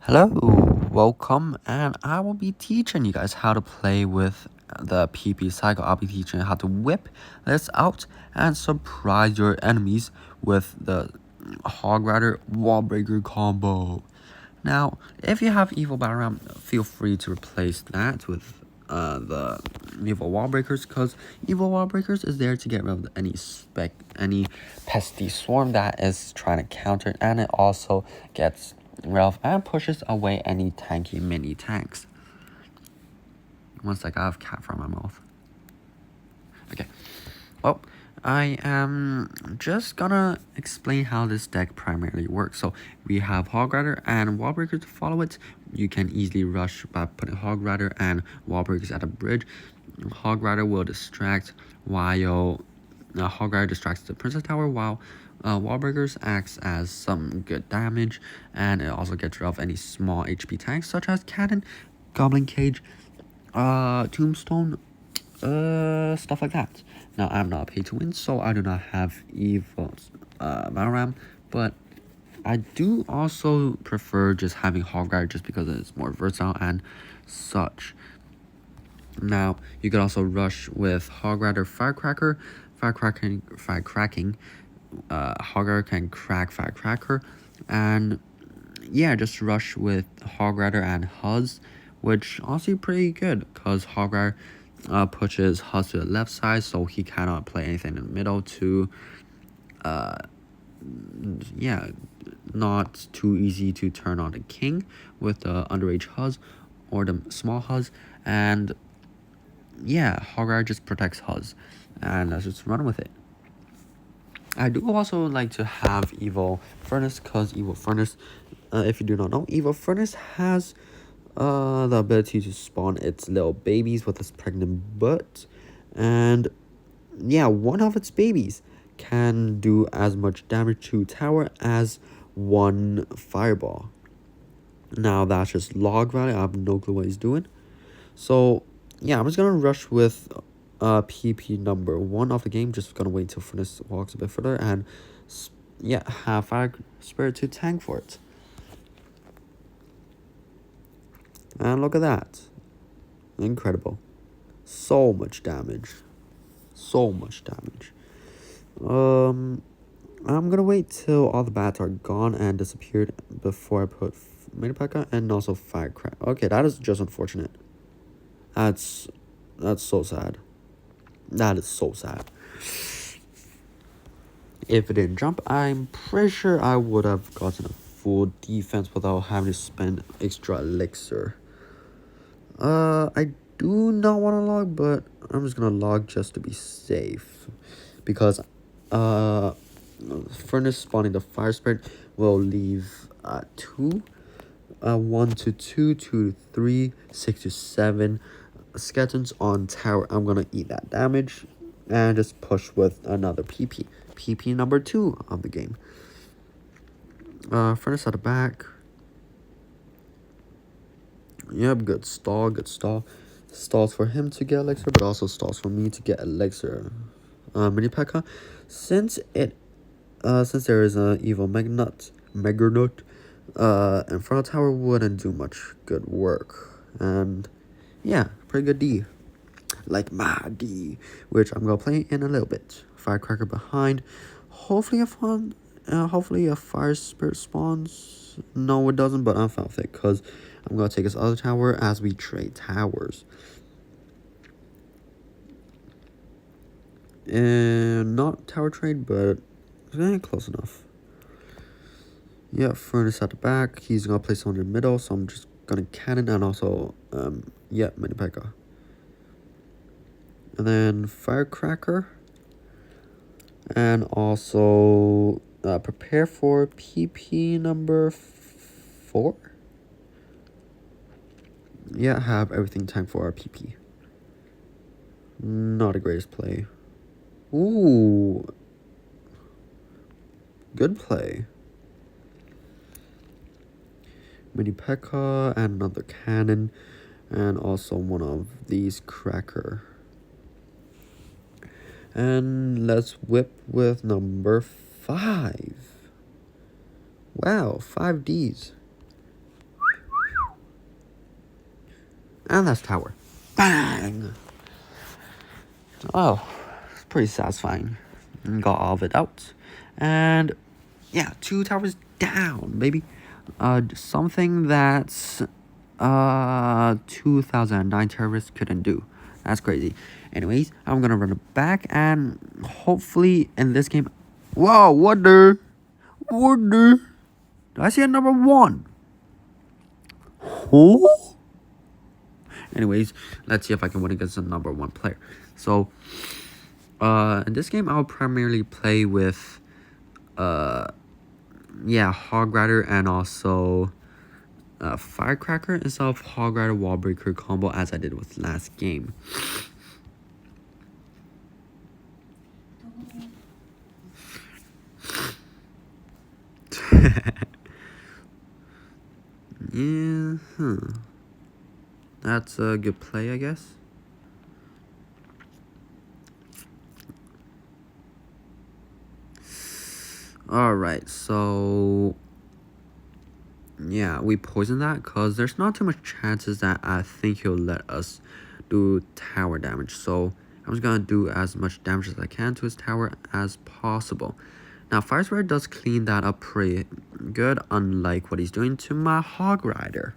Hello, welcome, and I will be teaching you guys how to play with the PP cycle. I'll be teaching you how to whip this out and surprise your enemies with the Hog Rider Wall Breaker combo. Now, if you have Evil Battle Ram, feel free to replace that with the Evil Wall Breakers, because Evil Wall Breakers is there to get rid of any pesty swarm that is trying to counter it, and it also gets rid of and pushes away any tanky mini tanks. One sec, I have cat from my mouth. Okay, well, I am just gonna explain how this deck primarily works. So we have Hog Rider and Wall Breaker to follow it. You can easily rush by putting Hog Rider and Wall Breakers at a bridge. Hog Rider will distract while Hog Rider distracts the Princess Tower, while Wall Breakers acts as some good damage, and it also gets rid of any small HP tanks such as Cannon, Goblin Cage, Tombstone, stuff like that. Now, I'm not pay to win, so I do not have Evil Battle Ram, but I do also prefer just having Hog Rider just because it's more versatile and such. Now, you could also rush with Hog Rider Firecracker. Firecracking. Hog Rider can crack Firecracker. And yeah, just rush with Hog Rider and Huz, which honestly pretty good because Hog Rider pushes Huz to the left side, so he cannot play anything in the middle to yeah, not too easy to turn on the king with the underage Huz or the small Huz. And yeah, Hog Rider just protects Huz, and let's just run with it. I do also like to have Evil Furnace, because Evil Furnace, if you do not know, Evil Furnace has the ability to spawn its little babies with its pregnant butt, and yeah, one of its babies can do as much damage to tower as one fireball. Now that's just log value. I have no clue what he's doing. So yeah, I'm just gonna rush with PP number 1 of the game. Just gonna wait till Furnace walks a bit further and yeah, have Fire Spirit to tank for it. And look at that. Incredible. So much damage. So much damage. I'm gonna wait till all the bats are gone and disappeared before I put Mini P.E.K.K.A. and also Firecracker. Okay, that is just unfortunate. That's so sad. That is so sad. If it didn't jump, I'm pretty sure I would have gotten a full defense without having to spend extra elixir. I do not want to log, but I'm just gonna log just to be safe, because Furnace spawning the Fire Spirit will leave 2, 1 to 2, 2 to 3, 6 to 7 skeletons on tower. I'm gonna eat that damage and just push with another PP. PP number 2 of the game. Furnace at the back. Yep, good stall, good stall. Stalls for him to get elixir, but also stalls for me to get elixir. Mini P.E.K.K.A. Since there is an evil Meganut, in front of tower wouldn't do much good work. And yeah, pretty good D. Like my D, which I'm gonna play in a little bit. Firecracker behind. Hopefully a Fire Spirit spawns. No, it doesn't, but I'm fine with it, because I'm gonna take his other tower as we trade towers. And not tower trade, but close enough. Yeah, Furnace at the back. He's gonna place on the middle, so I'm just gonna cannon and also yeah, Mini P.E.K.K.A. And then Firecracker. And also prepare for PP number 4. Yeah, have everything time for our PP. Not the greatest play. Ooh. Good play. Mini P.E.K.K.A. and another cannon. And also one of these cracker. And let's whip with number 5. Wow, 5 Ds. And that's tower. Bang! Oh, it's pretty satisfying. Got all of it out. And yeah, 2 towers down, baby. Something that's 2009 terrorists couldn't do. That's crazy. Anyways, I'm gonna run it back and hopefully in this game. Whoa, what the? Did I see a number 1? Oh? Anyways, let's see if I can win against the number 1 player. So, in this game, I'll primarily play with, Hog Rider and also Firecracker instead of Hog Rider Wall Breaker combo as I did with last game. Yeah, that's a good play, I guess. Alright, so yeah, we poison that because there's not too much chances that I think he'll let us do tower damage. So I'm just gonna do as much damage as I can to his tower as possible. Now, Fire Spirit does clean that up pretty good, unlike what he's doing to my Hog Rider.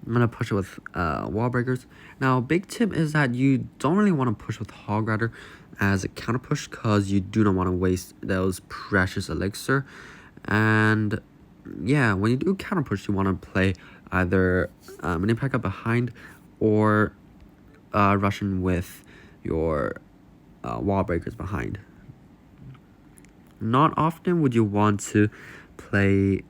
I'm gonna push it with wall breakers. Now, big tip is that you don't really want to push with Hog Rider as a counter push because you do not want to waste those precious elixir. And yeah, when you do counter push, you want to play either mini P.E.K.K.A behind or Russian with your wall breakers behind. Not often would you want to play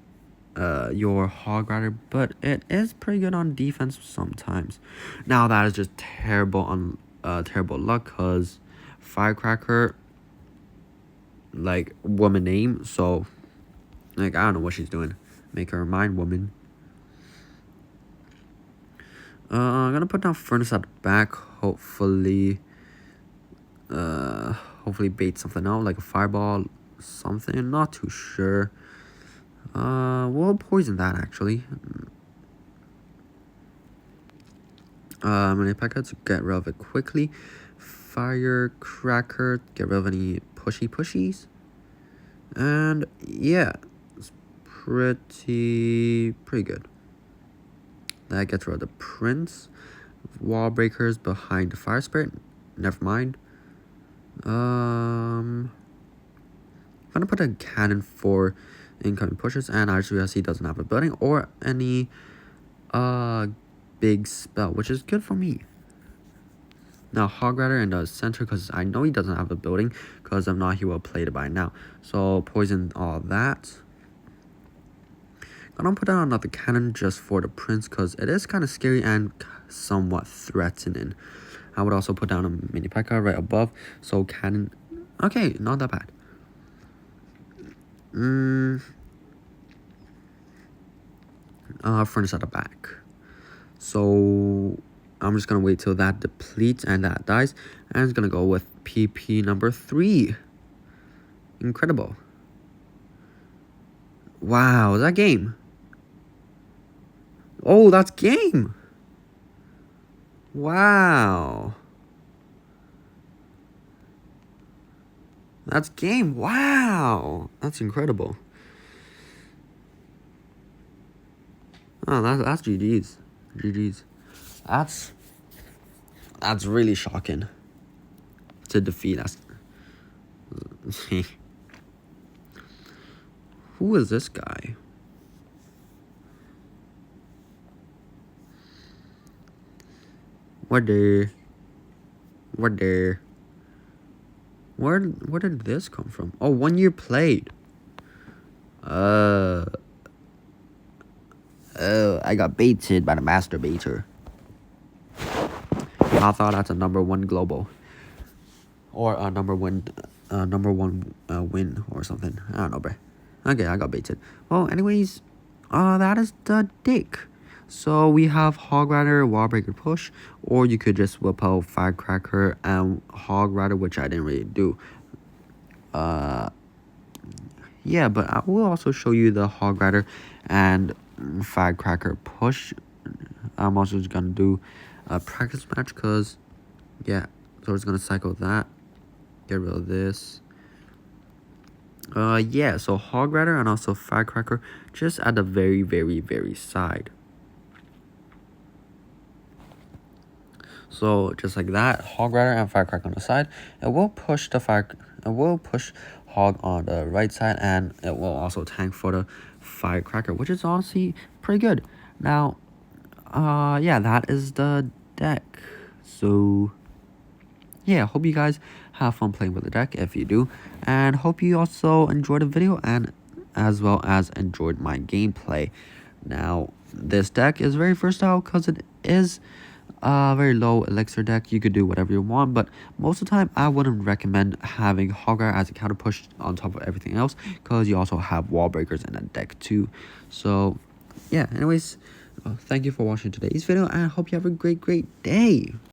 your Hog Rider, but it is pretty good on defense sometimes. Now that is just terrible on terrible luck because Firecracker, like, woman name, so like I don't know what she's doing. Make her mind woman. I'm gonna put down Furnace at the back. Hopefully bait something out like a fireball, something. Not too sure. We'll poison that actually. I'm gonna P.E.K.K.A to get rid of it quickly. Firecracker, get rid of any pushies. And yeah, it's pretty good. That gets rid of the Prince. Wall breakers behind the Fire Spirit. Never mind. I'm gonna put a cannon for incoming pushes, and I just he doesn't have a building or any big spell, which is good for me. Now Hog Rider in the center because I know he doesn't have a building, because if not he will have played it by now. So poison all that. I don't put down another cannon just for the Prince because it is kind of scary and somewhat threatening. I would also put down a mini P.E.K.K.A right above, so cannon. Okay, not that bad. Furnace at the back. So I'm just gonna wait till that depletes and that dies, and it's gonna go with PP number 3. Incredible. Wow, is that game? Oh, that's game. Wow. That's game. Wow. That's incredible. Oh, that's GG's. GG's. That's really shocking to defeat us. Who is this guy? Where did this come from? Oh, 1 year played. Oh, I got baited by the masturbator. I thought that's a number 1 global, or a number 1 win or something. I don't know, bro. Okay, I got baited. Well, anyways, that is the dick. So we have Hog Rider, Wall Breaker push, or you could just whip out Firecracker and Hog Rider, which I didn't really do. Yeah, but I will also show you the Hog Rider and Firecracker push I'm also just gonna do a practice match because, yeah, so we're just gonna cycle that, get rid of this. Yeah, so Hog Rider and also Firecracker just at the very side. So just like that, Hog Rider and Firecracker on the side. It will push Hog on the right side, and it will also tank for the Firecracker, which is honestly pretty good. Now, yeah, that is the deck. So yeah, hope you guys have fun playing with the deck if you do, and hope you also enjoyed the video and as well as enjoyed my gameplay. Now, this deck is very versatile because it is a very low elixir deck. You could do whatever you want, but most of the time I wouldn't recommend having Hog Rider as a counter push on top of everything else, because you also have wall breakers in that deck too. So yeah, anyways, thank you for watching today's video, and I hope you have a great day.